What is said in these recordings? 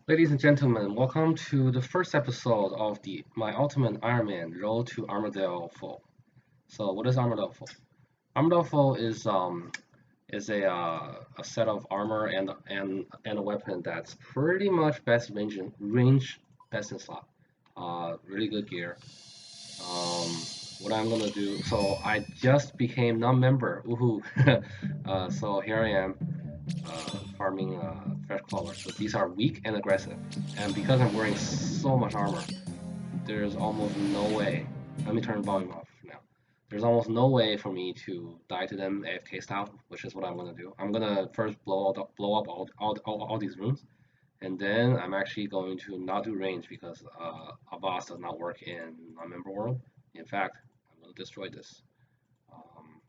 Ladies and gentlemen, welcome to the first episode of my Ultimate Ironman Road to Armadyl Full. So, what is Armadyl Full? Armadyl Full is a set of armor and a weapon that's pretty much range best in slot. Really good gear. Um, what I'm gonna do? So I just became non-member. Woohoo! So here I am farming fresh clover. So these are weak and aggressive. And because I'm wearing so much armor, there's almost no way. Let me turn the volume off now. There's almost no way for me to die to them AFK style, which is what I'm gonna do. I'm gonna first blow up all these rooms, and then I'm actually going to not do range because a boss does not work in non-member world. In fact, I'm gonna destroy this. Um,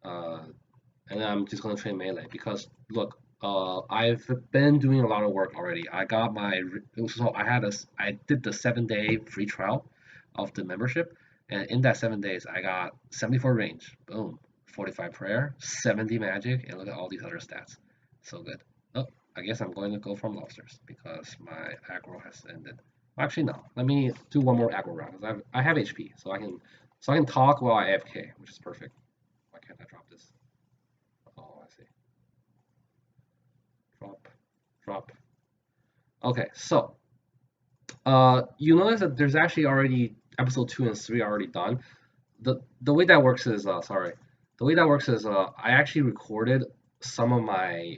uh, and then I'm just gonna train melee because look, I've been doing a lot of work already. I did the 7 day free trial of the membership, and in that 7 days I got 74 range, boom, 45 prayer, 70 magic, and look at all these other stats, so good. Oh, I guess I'm going to go from lobsters because my aggro has ended. Actually, no. Let me do one more aggro round because I have HP, so I can talk while I AFK, which is perfect. Why can't I drop this? Oh, I see. Drop, drop. Okay, so you notice that there's actually already episode 2 and 3 already done. The way that works is the way that works is I actually recorded some of my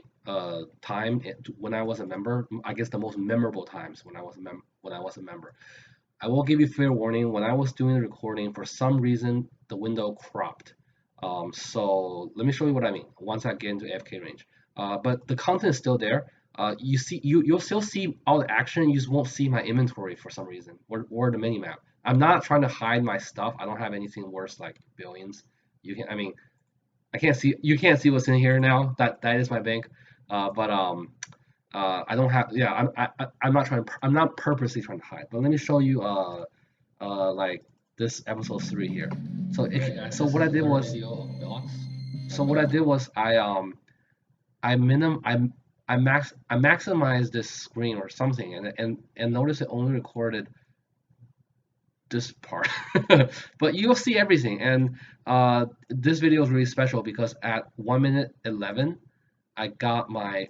when I was a member. I guess the most memorable times when I was a member. I will give you fair warning. When I was doing the recording, for some reason the window cropped. So let me show you what I mean once I get into AFK range. But the content is still there. You'll still see all the action. You just won't see my inventory for some reason or the mini map. I'm not trying to hide my stuff. I don't have anything worse like billions. I mean, I can't see. You can't see what's in here now. That is my bank. But I don't have. Yeah, I'm not trying. I'm not purposely trying to hide. But let me show you. Like this episode 3 here. So so what I did was. So what I did was I minim I maximized this screen or something and notice it only recorded this part. But you'll see everything. And this video is really special because at 1 minute 11 I got my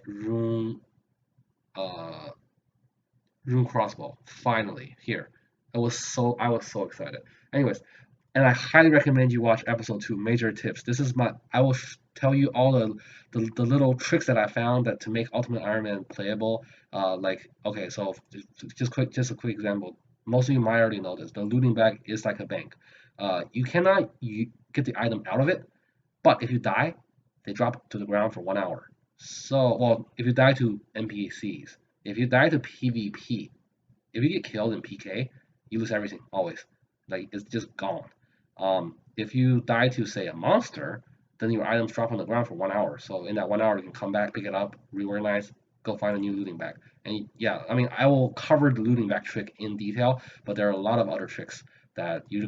uh rune crossbow finally here. I was so excited. Anyways, and I highly recommend you watch episode 2, Major Tips. This is my I will tell you all the little tricks that I found that to make Ultimate Iron Man playable. Like okay, so just a quick example. Most of you might already know this. The looting bag is like a bank. You cannot get the item out of it, but if you die, they drop to the ground for 1 hour. So, well, if you die to NPCs, if you die to PvP, if you get killed in PK, you lose everything always. Like it's just gone. If you die to say a monster, then your items drop on the ground for 1 hour. So in that 1 hour, you can come back, pick it up, reorganize, go find a new looting bag. And yeah, I mean, I will cover the looting bag trick in detail, but there are a lot of other tricks that you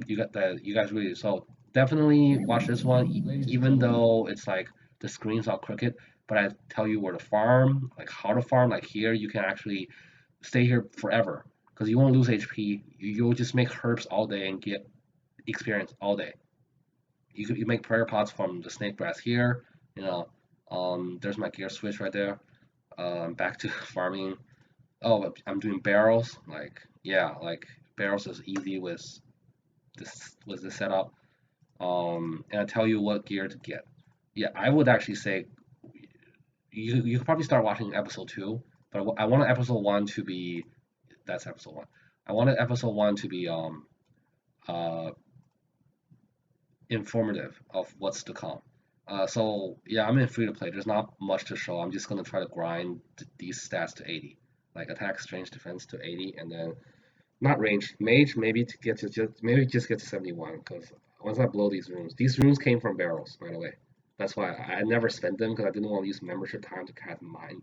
guys really so definitely watch this one, even though it's like the screen's all crooked. But I tell you where to farm, like how to farm. Like here, you can actually stay here forever because you won't lose HP. You'll just make herbs all day and get experience all day. You make prayer pots from the snake grass here. You know, there's my gear switch right there. Back to farming. Oh, I'm doing barrels. Like yeah, like barrels is easy with this setup. And I tell you what gear to get. Yeah, I would actually say you could probably start watching episode 2, but I want episode 1 to be that's episode 1. I wanted episode 1 to be uh informative of what's to come. So yeah, I'm in free to play. There's not much to show. I'm just gonna try to grind these stats to 80, like attack, strength, defense to 80, and then not range, mage maybe to get to just get to 71. Because once I blow these runes came from barrels, by the way. That's why I never spent them because I didn't want to use membership time to cast mine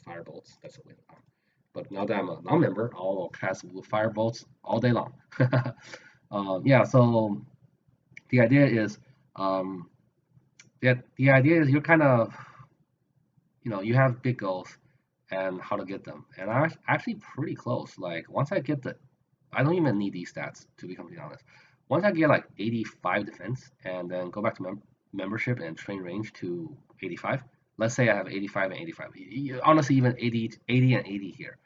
firebolts. That's a waste of time. But now that I'm a non-member, I'll cast firebolts all day long. Yeah, so the idea is um, the idea is you're kind of you know you have big goals and how to get them. And I'm actually pretty close. Like once I get I don't even need these stats to be completely honest. Once I get like 85 defense and then go back to membership and train range to 85. Let's say I have 85 and 85. Honestly, even 80 and 80 here.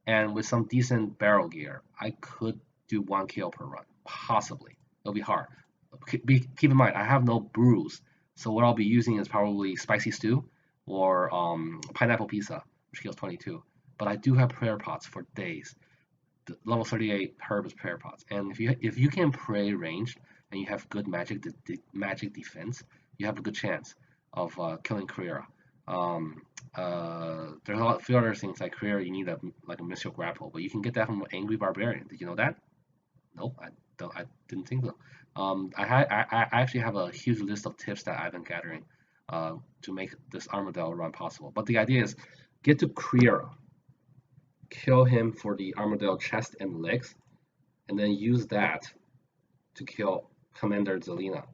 And with some decent barrel gear, I could do 1 kill per run, possibly. It'll be hard. Keep in mind, I have no brews, so what I'll be using is probably spicy stew or pineapple pizza, which kills 22. But I do have prayer pots for days. The level 38 herb is prayer pots, and if you can pray ranged and you have good magic defense, you have a good chance of killing Carrera. There's a few other things like Carrera. You need like a mystical grapple, but you can get that from an angry barbarian. Did you know that? Nope, I didn't think so. I actually have a huge list of tips that I've been gathering to make this Armadyl run possible. But the idea is get to Kriera, kill him for the Armadyl chest and legs, and then use that to kill Commander Zelina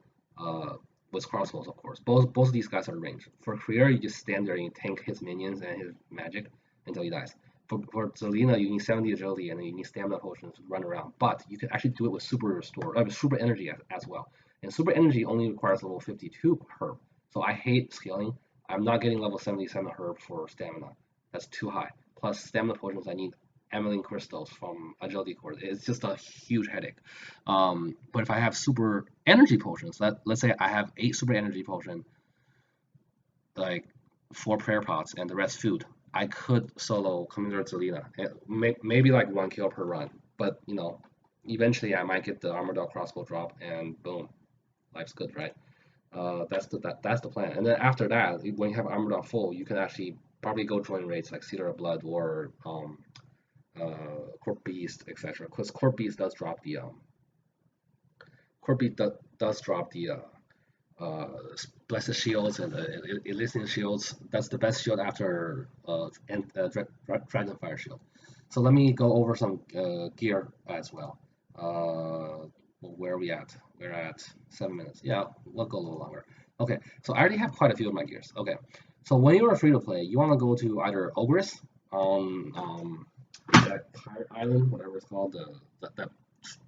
with crossbows, of course. Both of these guys are ranged. For Kriera, you just stand there and you tank his minions and his magic until he dies. For Zelina, you need 70 agility and you need stamina potions to run around. But you can actually do it with super energy as well. And super energy only requires level 52 herb. So I hate scaling. I'm not getting level 77 herb for stamina. That's too high. Plus stamina potions, I need Emeline crystals from agility core. It's just a huge headache. But if I have super energy potions, let's say I have 8 super energy potions, like 4 prayer pots and the rest food, I could solo Commander Zelina, maybe like 1 kill per run. But eventually I might get the Armadyl crossbow drop, and boom, life's good, right? That's the plan. And then after that, when you have Armadyl full, you can actually probably go join raids like Cedar of Blood or Corp Beast, etc. Because Corp Beast does drop the Blessed Shields and Elysian Shields. That's the best shield after Dragonfire Shield. So let me go over some gear as well. Where are we at? We're at 7 minutes. Yeah, we'll go a little longer. Okay, so I already have quite a few of my gears. Okay, so when you're free to play, you want to go to either Ogress on that pirate island, whatever it's called.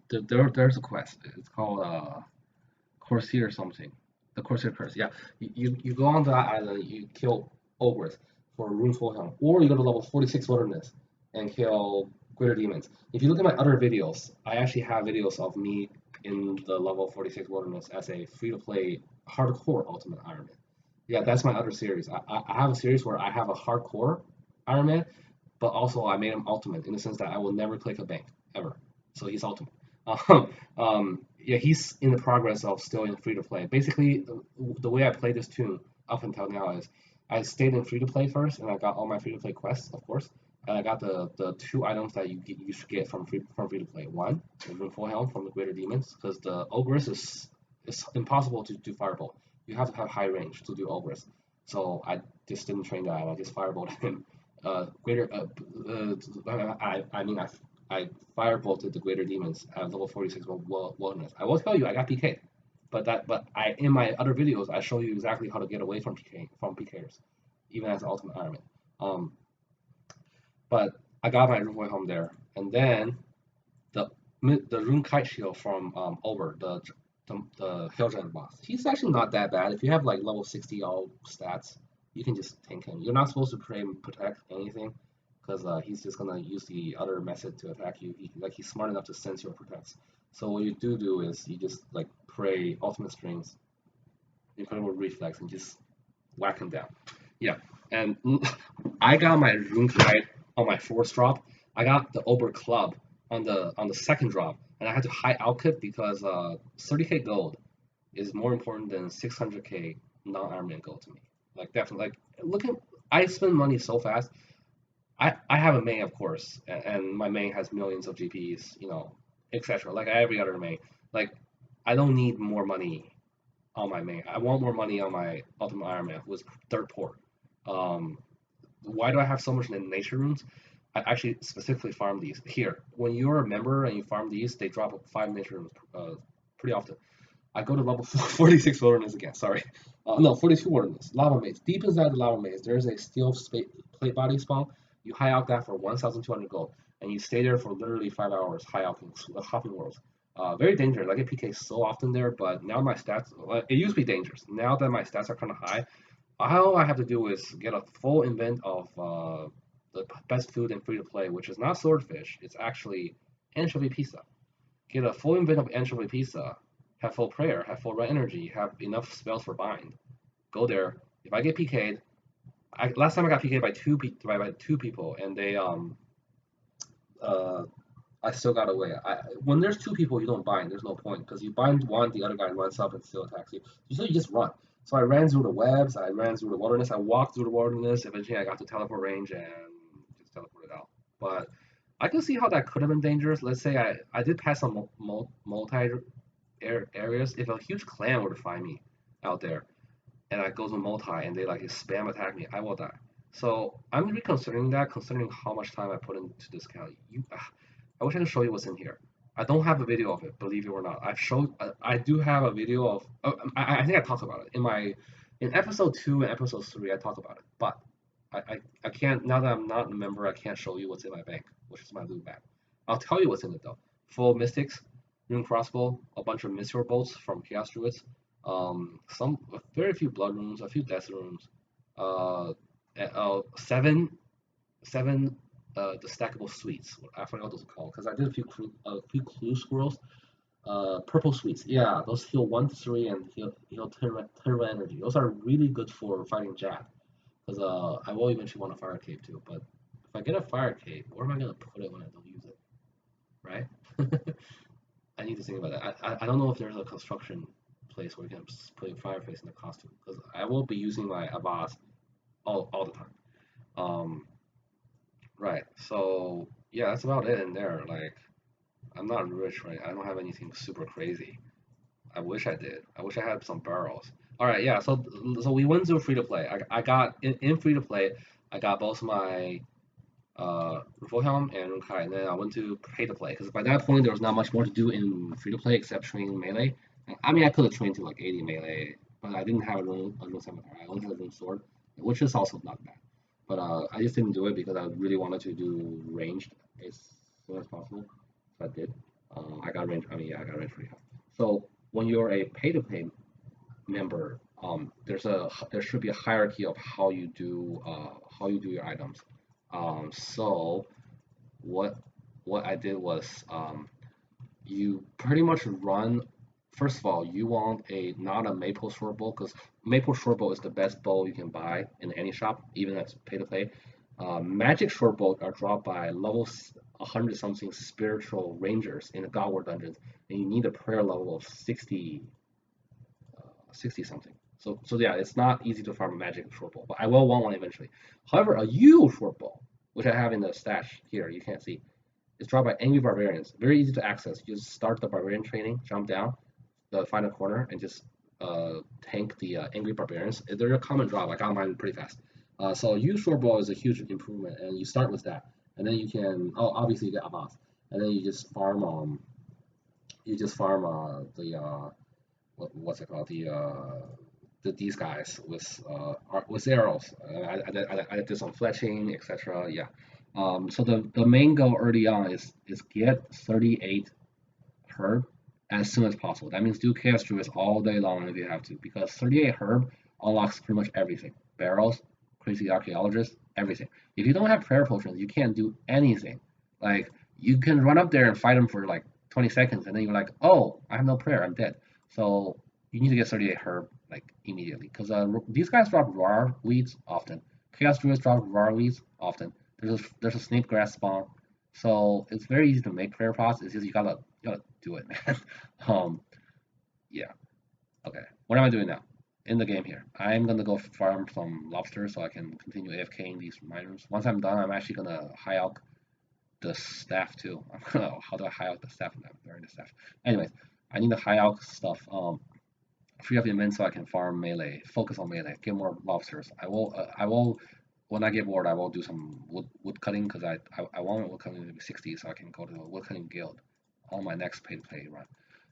There's a quest. It's called Corsair something. The Corsair Curse. Yeah, you go on that island, you kill ogres for Rune Helm, or you go to level 46 Wilderness and kill Greater Demons. If you look at my other videos, I actually have videos of me in the level 46 Wilderness as a free-to-play hardcore Ultimate Iron Man. Yeah, that's my other series. I have a series where I have a hardcore Iron Man, but also I made him ultimate in the sense that I will never click a bank ever. So he's ultimate. Yeah, he's in the progress of still in free to play. Basically, the way I play this tune up until now is I stayed in free to play first, and I got all my free to play quests, of course. And I got the 2 items that you should get from free to play. One, the Rune Helm from the Greater Demons, because the Ogress is impossible to do Firebolt. You have to have high range to do Ogress. So I just didn't train that. I just Firebolted him. I firebolted the Greater Demons at level 46 Wilderness. I will tell you, I got PK, but in my other videos I show you exactly how to get away from PKers, even as Ultimate Iron Man. But I got my Rune Helm there, and then the Rune Kite Shield from Over the Hellgiant boss. He's actually not that bad. If you have like level 60 all stats, you can just tank him. You're not supposed to pray and protect anything, because he's just gonna use the other method to attack you. He's smart enough to sense your protects. So what you do is you just like pray ultimate strings, incredible reflex, and just whack him down. Yeah, and I got my Rune Kite on my 4th drop. I got the Ober Club on the 2nd drop, and I had to high outkick because 30k gold is more important than 600k non-Iron Man gold to me. Like definitely, like I spend money so fast. I have a main, of course, and my main has millions of GPs, etc. Like every other main. Like I don't need more money on my main. I want more money on my Ultimate Iron Man, who is dirt poor. Why do I have so much in nature runes? I actually specifically farm these. Here, when you're a member and you farm these, they drop 5 nature runes pretty often. I go to level 46 Wilderness again, sorry. No, 42 Wilderness. Lava Maze. Deep inside the Lava Maze, there's a steel plate body spawn. You high alch that for 1,200 gold, and you stay there for literally 5 hours high alching, hopping worlds. Very dangerous. I get PK so often there, but now my stats, it used to be dangerous. Now that my stats are kind of high, all I have to do is get a full invent of the best food in free to play, which is not swordfish. It's actually anchovy pizza. Get a full invent of anchovy pizza. Have full prayer. Have full red energy. Have enough spells for bind. Go there. If I get PK'd, last time I got PK'd by two people, and they uh I still got away. When there's two people, you don't bind. There's no point because you bind one, the other guy runs up and still attacks you. So you just run. So I ran through the webs. I ran through the wilderness. I walked through the wilderness. Eventually, I got to teleport range and just teleported out. But I can see how that could have been dangerous. Let's say I did pass some multi areas. If a huge clan were to find me out there and I go to multi and they like spam attack me, I will die. So I'm reconsidering that, considering how much time I put into this account. I wish I could show you what's in here. I don't have a video of it, believe it or not. I do have a video of. I think I talked about it in episode 2 and episode 3. I talked about it, but I can't now that I'm not a member. I can't show you what's in my bank, which is my loot bag. I'll tell you what's in it though. Full mystics, rune crossbow, a bunch of mystical bolts from chaos druids, some very few blood runes, a few death runes, uh, seven the stackable sweets. I forgot what those are called because I did a few clue scrolls. Purple sweets. Yeah, those heal 1 to 3 and heal 10 energy. Those are really good for fighting Jad. Because I will eventually want a fire cape too. But if I get a fire cape, where am I gonna put it when I don't use it? Right? I need to think about that. I don't know if there's a construction place where you can put a fireplace in the costume because I will be using my Avaz all the time. Um, right. So yeah, that's about it in there. Like I'm not rich, right? I don't have anything super crazy. I wish I did. I wish I had some barrels. All right, yeah. So we went to free to play. I got in free to play. I got both my Wilhelm and Runkai, and then I went to pay to play because by that point there was not much more to do in free to play except train melee. I mean, I could have trained to like 80 melee, but I didn't have a rune scimitar. I only had a rune sword, which is also not bad. But I just didn't do it because I really wanted to do ranged as soon as possible. So I did. I got range. I mean, yeah, I got range pretty high. So when you're a pay to play member, there should be a hierarchy of how you do your items. So what what I did was you pretty much run. First of all, you want a not a maple short bow because maple short bow is the best bow you can buy in any shop, even if it's pay to play. Magic short bow are dropped by level 100 something spiritual rangers in the Godward dungeons, and you need a prayer level of 60 something. So yeah, it's not easy to farm a magic short bow, but I will want one eventually. However, a U short bow, which I have in the stash here, you can't see, is dropped by angry barbarians. Very easy to access. You just start the barbarian training, jump down, find a corner, and just tank the angry barbarians. They're a common drop. I got mine pretty fast. So U short bow is a huge improvement, and you start with that, and then you can obviously you get Abbas, and then you just farm what's it called these guys with arrows. I did some fletching, etc. Yeah. So the main goal early on is get 38 herb as soon as possible. That means do chaos druids all day long if you have to, because 38 herb unlocks pretty much everything. Barrels, crazy archaeologists, everything. If you don't have prayer potions, you can't do anything. Like you can run up there and fight them for like 20 seconds, and then you're like, oh, I have no prayer, I'm dead. So you need to get 38 herb like immediately, because these guys drop raw weeds often. Chaos druids drop raw weeds often. There's a snake grass spawn, so it's very easy to make prayer pots. It's just you gotta do it, man. um, yeah. Okay. What am I doing now? In the game here, I'm gonna go farm some lobsters so I can continue AFKing these miners. Once I'm done, I'm actually gonna high out the staff too. How do I high out the staff? I'm wearing the staff. Anyways, I need to high out stuff. Free up events so I can farm melee, focus on melee, get more lobsters. I will, when I get bored, I will do some wood cutting because I want wood cutting to be 60 so I can go to the wood cutting guild on my next pay to play run.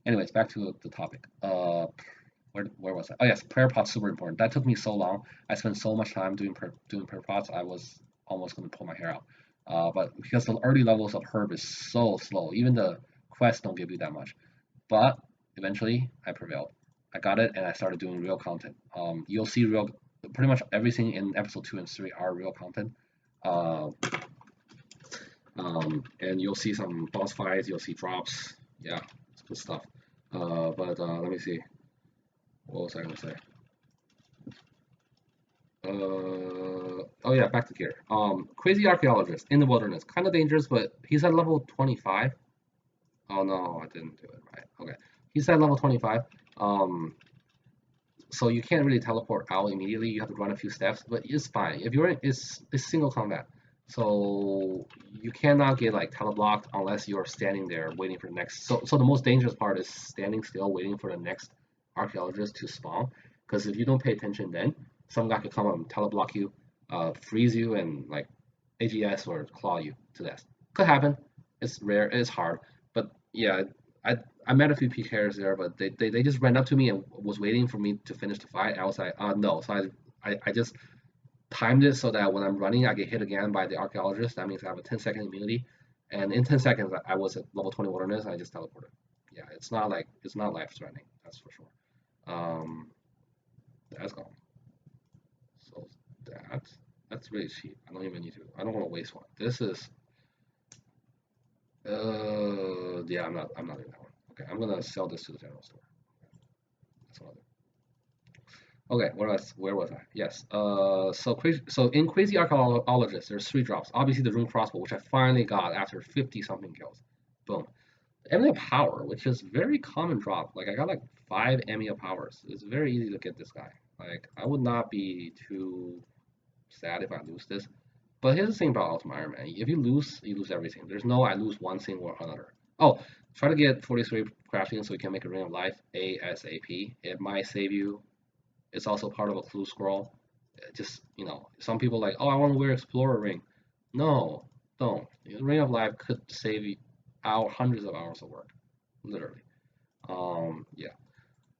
Anyways, back to the topic. Where was I? Oh yes, prayer pots super important. That took me so long. I spent so much time doing prayer pots. I was almost gonna pull my hair out. But because the early levels of herb is so slow, even the quests don't give you that much. But eventually, I prevailed. I got it, and I started doing real content. You'll see real, pretty much everything in episode 2 and 3 are real content. Uh, and you'll see some boss fights, you'll see drops. Yeah, it's good stuff. But let me see. What was I gonna say? Oh yeah, back to gear. Crazy archaeologist in the wilderness, kind of dangerous, but he's at level 25. Oh no, I didn't do it right. Okay, he's at level 25. Um, so you can't really teleport out immediately. You have to run a few steps, but it's fine. If you're in, it's single combat, so you cannot get like teleblocked unless you're standing there waiting for the next. So the most dangerous part is standing still waiting for the next archaeologist to spawn. Because if you don't pay attention, then some guy could come and teleblock you, freeze you, and like AGS or claw you to death. Could happen. It's rare. It's hard, but yeah, I met a few PKers there, but they just ran up to me and was waiting for me to finish the fight. I was like, no. So I just timed it so that when I'm running, I get hit again by the archaeologist. That means I have a 10-second immunity. And in 10 seconds, I was at level 20 wilderness and I just teleported. Yeah, it's not life threatening. That's for sure. Um, that's gone. So that's really cheap. I don't even need to. I don't want to waste one. This is yeah. I'm not doing that one. Okay, I'm gonna sell this to the general store. That's what I'll do. Okay, where was I? Yes. So in Crazy Archaeologist, there's 3 drops. Obviously the rune crossbow, which I finally got after 50 something kills. Boom. Emia power, which is very common drop. Like I got like 5 Emia powers. It's very easy to get this guy. Like I would not be too sad if I lose this. But here's the thing about Ultimate Iron Man. If you lose everything. There's no I lose one thing or another. Oh, try to get 43 crafting so you can make a ring of life ASAP. It might save you. It's also part of a clue scroll. Just, some people like, oh, I want to wear Explorer ring. No, don't. The ring of life could save you hundreds of hours of work, literally. Yeah.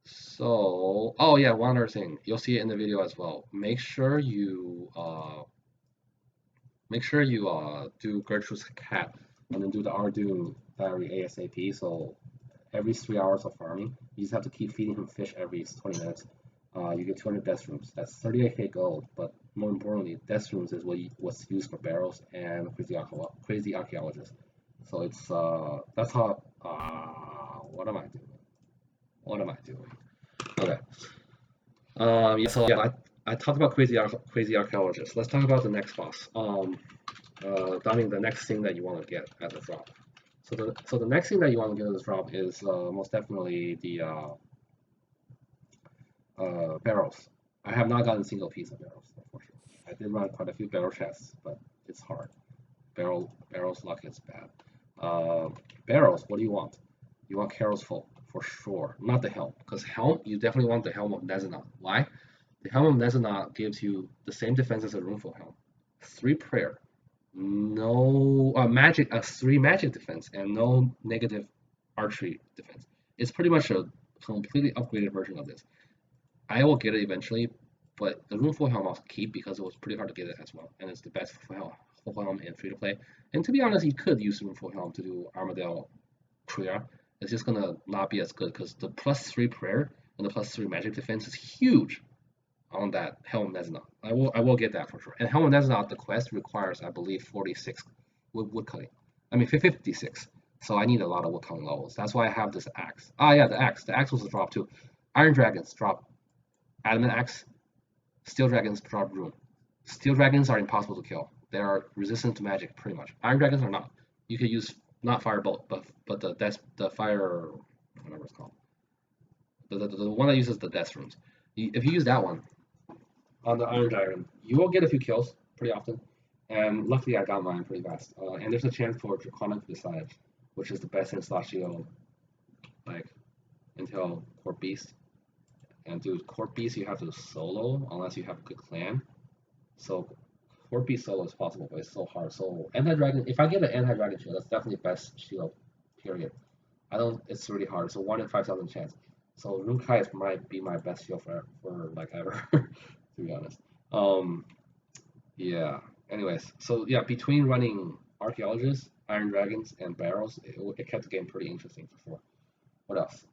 So, oh yeah, one other thing. You'll see it in the video as well. Make sure you do Gertrude's cat and then do the Ardu diary ASAP. So every 3 hours of farming, you just have to keep feeding him fish every 20 minutes. You get 200 death rooms. That's 38k gold. But more importantly, death rooms is what's used for barrels and crazy archaeologists. So it's that's how. What am I doing? What am I doing? Okay. Yeah. So yeah, I talked about crazy archaeologists. Let's talk about the next boss. I mean the next thing that you want to get as a drop. So the next thing that you want to get as a drop is most definitely the barrels. I have not gotten a single piece of barrels, unfortunately. I did run quite a few barrel chests, but it's hard. Barrels luck is bad. Uh, Barrels, what do you want? You want Carol's Folk for sure, not the helm, because helm you definitely want the helm of Nezanot. Why? The helm of Nezanot gives you the same defense as a Runeful helm, 3 prayer, no magic, 3 magic defense, and no negative archery defense. It's pretty much a completely upgraded version of this. I will get it eventually, but the Runeful helm I'll keep because it was pretty hard to get it as well, and it's the best full helm in free to play. And to be honest, you could use Runeful helm to do Armadyl prayer. It's just gonna not be as good because the +3 prayer and the +3 magic defense is huge on that Helm Nezna. I will get that for sure. And Helm Nezna, the quest requires, I believe, 46 wood cutting. I mean 56. So I need a lot of wood cutting levels. That's why I have this axe. Ah yeah, the axe. The axe was a drop too. Iron dragons drop adamant axe. Steel dragons drop rune. Steel dragons are impossible to kill. They are resistant to magic pretty much. Iron dragons are not. You could use not firebolt, but the fire, whatever it's called, the one that uses the death runes. If you use that one on the Iron Dragon, you will get a few kills pretty often. And luckily, I got mine pretty fast. And there's a chance for Draconic Visage, which is the best in Slashio, like until Court Beast. And dude, Court Beast you have to solo unless you have a good clan. So Court Beast solo is possible, but it's so hard. So anti-dragon, if I get an anti-dragon shield, that's definitely best shield. Period. I don't. It's really hard. So 1 in 5,000 chance. So Runkai might be my best shield for like ever, to be honest. Yeah. Anyways, so yeah, between running archaeologists, iron dragons, and barrels, it kept the game pretty interesting for sure. What else?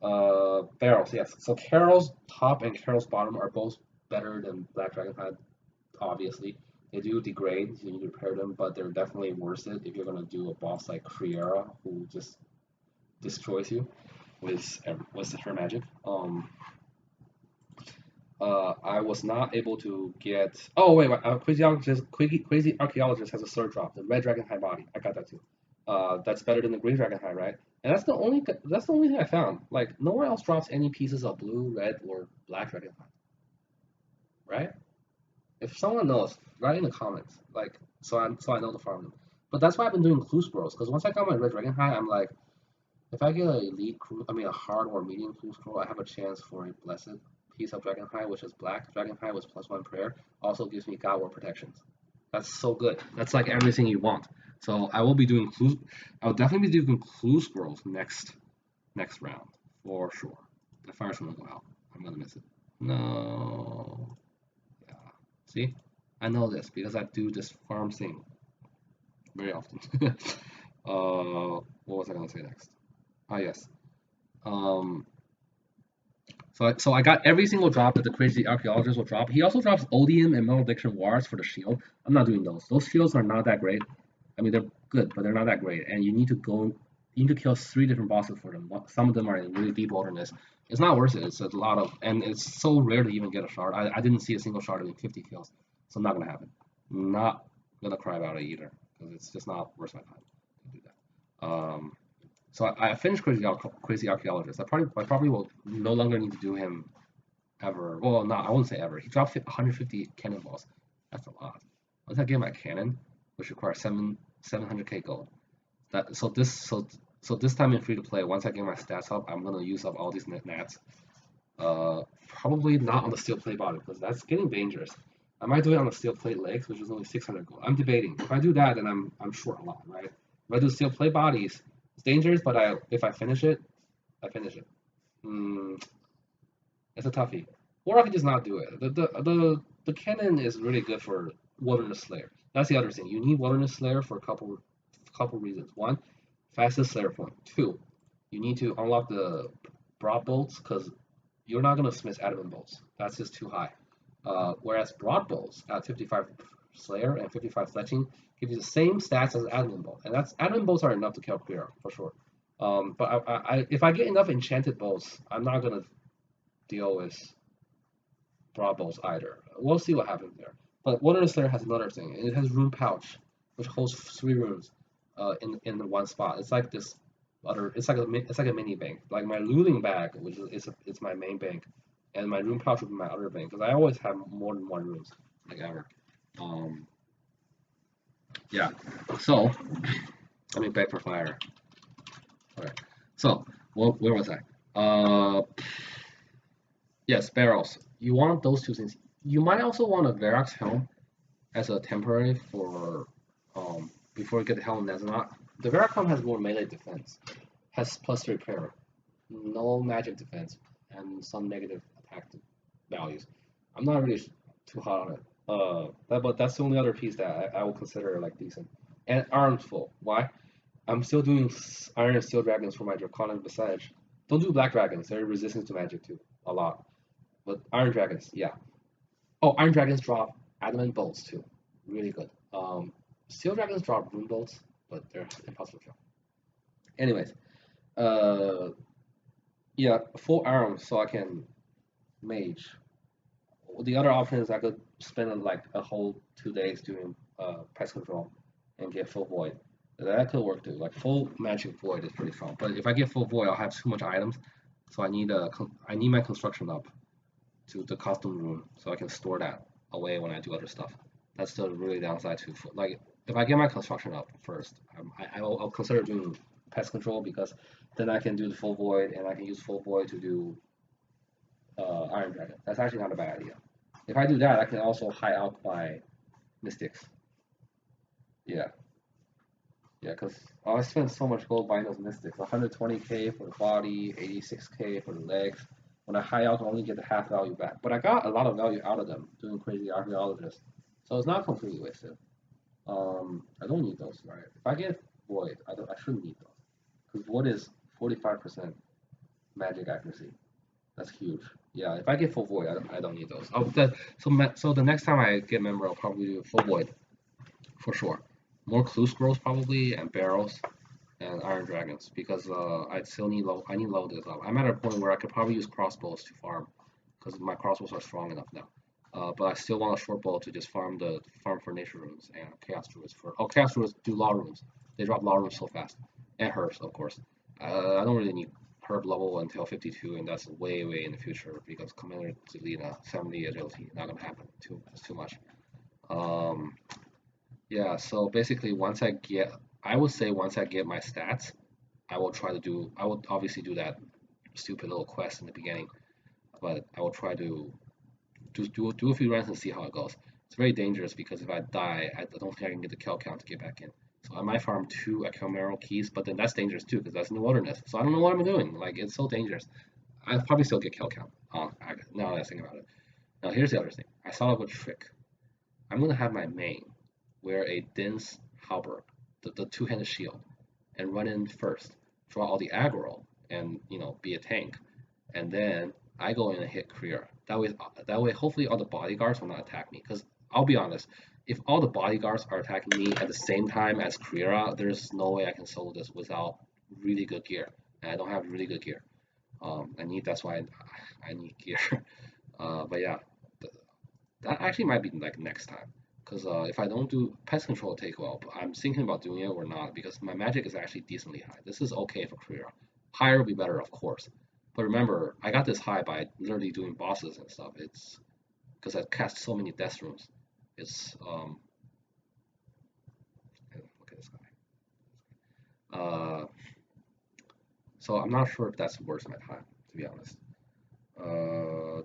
Barrels, yes. So Carol's top and Carol's bottom are both better than Black Dragonhide, obviously. They do degrade, so you need to repair them, but they're definitely worth it if you're gonna do a boss like Kriera, who just destroys you with her magic. I was not able to get. Oh wait, Crazy Archaeologist has a third drop, the Red Dragon High Body. I got that too. That's better than the Green Dragon High, right? And that's the only thing I found. Like nowhere else drops any pieces of blue, red, or black Dragon High, right? If someone knows, write in the comments. Like so I know to farm them. But that's why I've been doing clue scrolls. Because once I got my Red Dragon High, I'm like, if I get a elite crew, I mean a hard or medium clue scroll, I have a chance for a blessed piece of Dragon High, which is black. Dragon High was +1 prayer. Also gives me God War protections. That's so good. That's like everything you want. So I will be doing clues. I will definitely be doing clue scrolls next round for sure. The fire's gonna go out. I'm gonna miss it. No. Yeah. See, I know this because I do this farm thing very often. What was I gonna say next? Ah yes. Um, so I got every single drop that the Crazy Archaeologist will drop. He also drops Odium and Malediction Wars for the shield. I'm not doing those. Those shields are not that great. I mean, they're good, but they're not that great. And you need to kill 3 different bosses for them. Some of them are in really deep wilderness. It's not worth it. It's a lot of, and it's so rare to even get a shard. I didn't see a single shard in 50 kills, so not gonna happen. Not gonna cry about it either because it's just not worth my time to do that. So I finished Crazy Archaeologist. I probably will no longer need to do him ever. Well, no, I wouldn't say ever. He dropped 150 cannonballs. That's a lot. Once I get my cannon, which requires 700k gold. So this time in free to play, once I get my stats up, I'm gonna use up all these nats. Probably not on the steel plate body because that's getting dangerous. I might do it on the steel plate legs, which is only 600 gold. I'm debating. If I do that, then I'm short a lot, right? If I do steel plate bodies, it's dangerous, but if I finish it, I finish it. Mm, it's a toughie. Or I can just not do it. The cannon is really good for Wilderness Slayer. That's the other thing. You need Wilderness Slayer for a couple reasons. One, fastest Slayer point. Two, you need to unlock the broad bolts because you're not gonna smith adamant bolts. That's just too high. Whereas broad bolts at 55 Slayer and 55 fletching give you the same stats as adamant bolt, and that's adamant bolts are enough to kill Quira for sure. But if I get enough enchanted bolts, I'm not gonna deal with broad bolts either. We'll see what happens there. But Wilderness Slayer has another thing. It has rune pouch, which holds 3 runes in the one spot. It's like this other. It's like a mini bank. Like my looting bag, which is it's my main bank, and my rune pouch would be my other bank because I always have more than 1 runes, like ever. Um, yeah. So let me beg for fire. Okay. So where was I? Yes, barrels. You want those 2 things. You might also want a Verox helm as a temporary for before you get the helm that's not. The Verox helm has more melee defense, has +3 prayer, no magic defense, and some negative attack values. I'm not really too hot on it. But that's the only other piece that I will consider like decent. And arms full. Why? I'm still doing Iron and Steel Dragons for my Draconic Visage. Don't do Black Dragons. They're resistant to magic too, a lot. But Iron Dragons, yeah. Oh, Iron Dragons drop Adamant Bolts too. Really good. Steel Dragons drop Rune Bolts, but they're impossible to kill. Anyways, uh, yeah, full arms so I can mage. The other option is I could spend like a whole 2 days doing pest control and get full void. That could work too. Like full magic void is pretty fun. But if I get full void, I'll have too much items, so I need my construction up to the custom room so I can store that away when I do other stuff. That's the really downside to like if I get my construction up first, I'll consider doing pest control because then I can do the full void and I can use full void to do Iron Dragon. That's actually not a bad idea. If I do that, I can also high out my mystics. Yeah, yeah, because I spent so much gold buying those mystics. 120k for the body, 86k for the legs. When I high out, I only get the half value back. But I got a lot of value out of them doing Crazy Archaeologist. So it's not completely wasted. I don't need those, right? If I get void, I shouldn't need those because void is 45% magic accuracy. That's huge. Yeah, if I get full void, I don't need those. So the next time I get member, I'll probably do full void for sure. More clue scrolls probably and barrels and iron dragons because I still need low. I need low this up. I'm at a point where I could probably use crossbows to farm because my crossbows are strong enough now. But I still want a short bow to just farm for nature runes and chaos druids for. Oh, chaos druids do law runes. They drop law runes so fast and herbs of course. I don't really need herb level until 52, and that's way in the future because Commander delete a 70 agility not gonna happen. It's too much. Um, yeah. So basically, I would say once I get my stats, I will try to do. I will obviously do that stupid little quest in the beginning, but I will try to do a few runs and see how it goes. It's very dangerous because if I die, I don't think I can get the kill count to get back in. So I might farm 2 ephemeral keys, but then that's dangerous too because that's in the wilderness. So I don't know what I'm doing. Like it's so dangerous. I probably still get kill count. Now that I think about it. Now here's the other thing. I saw of a trick. I'm gonna have my main wear a dense halberd, the two-handed shield, and run in first, draw all the aggro, and be a tank, and then I go in and hit Kriya. That way, hopefully all the bodyguards will not attack me. Because I'll be honest, if all the bodyguards are attacking me at the same time as Kriya, there's no way I can solo this without really good gear, and I don't have really good gear. That's why I need gear. But yeah, that actually might be like next time. Because if I don't do pest control take well, but I'm thinking about doing it or not because my magic is actually decently high. This is okay for career. Higher would be better, of course. But remember, I got this high by literally doing bosses and stuff. It's because I cast so many death runes. It's look at this guy. So I'm not sure if that's worth my time, to be honest.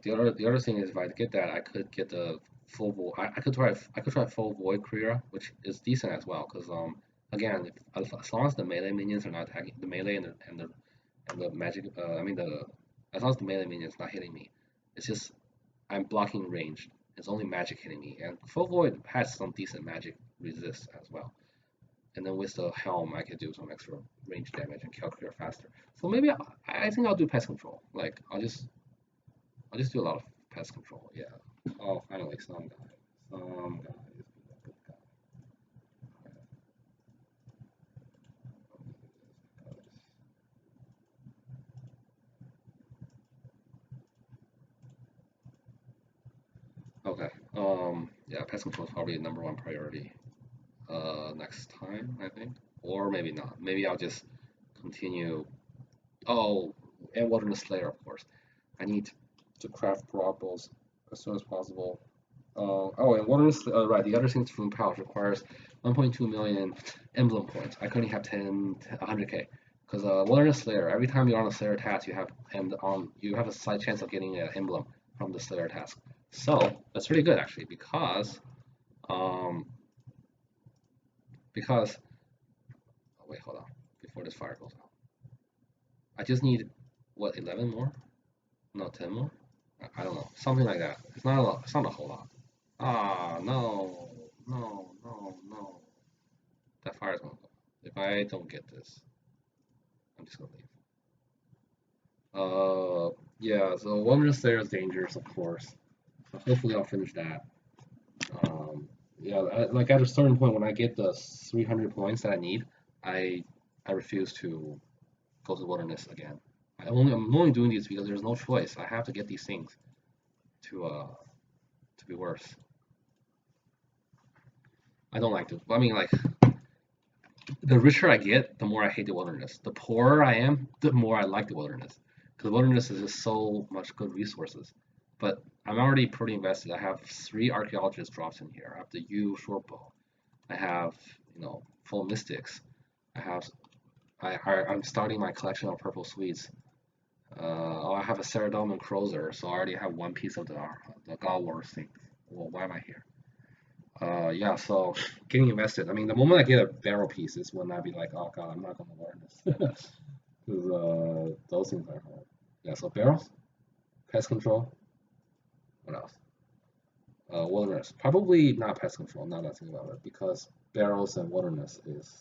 The other thing is if I get that, I could get the full void. I could try full void career, which is decent as well. Because again, as long as the melee minions are not attacking the melee and the magic, I mean the as long as the melee minions not hitting me, it's just I'm blocking ranged. It's only magic hitting me, and full void has some decent magic resist as well. And then with the helm, I could do some extra range damage and kill clear faster. So maybe I think I'll do pest control. Like I'll just do a lot of pest control. Yeah. Oh, finally, some guy. Some guy is being a good guy. Okay. Yeah, pest control is probably the number one priority. Next time, I think, or maybe not. Maybe I'll just continue. Oh, and Wilderness Slayer, of course. I need to craft broadballs as soon as possible. And Wilderness, right, the other thing from Pouch requires 1.2 million emblem points. I currently have 100k. Because Wilderness Slayer, every time you're on a Slayer task, you have a slight chance of getting an emblem from the Slayer task. So that's really good actually, um, because oh, wait, hold on, before this fire goes out, I just need what 11 more? No, 10 more? I don't know, something like that. It's not a lot. It's not a whole lot. Ah, no, no, no, no. That fire's gonna go. If I don't get this, I'm just gonna leave. Yeah. So Wilderness Slayer is dangerous, of course. So hopefully I'll finish that. Um, yeah. Like at a certain point, when I get the 300 points that I need, I I refuse to go to the Wilderness again. I'm only doing these because there's no choice. I have to get these things to to be worse. I don't like to. I mean, like the richer I get, the more I hate the wilderness. The poorer I am, the more I like the wilderness. Because the wilderness is just so much good resources. But I'm already pretty invested. I have 3 archaeologist drops in here. I have the U shortbow. I have, full mystics. I have, I'm starting my collection of purple sweets. I have a Ceradon and Crozer, so I already have one piece of the God Wars thing. Well, why am I here? Yeah, so getting invested. I mean, the moment I get a barrel piece is when I'd be like, oh god, I'm not gonna learn this. Because those things are hard. Yeah, so barrels, pest control. What else? wilderness. Probably not pest control, now that I think about it, because barrels and wilderness is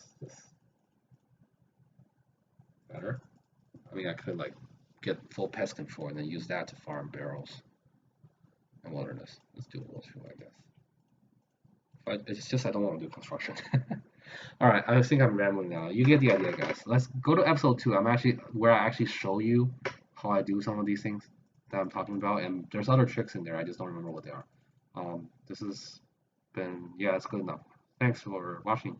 better. I mean, I could like get full pest control and then use that to farm barrels and wilderness. Let's do those two, I guess. But it's just I don't want to do construction. All right, I think I'm rambling now. You get the idea, guys. Let's go to episode 2. I'm actually where I actually show you how I do some of these things that I'm talking about, and there's other tricks in there. I just don't remember what they are. This has been, yeah, it's good enough. Thanks for watching.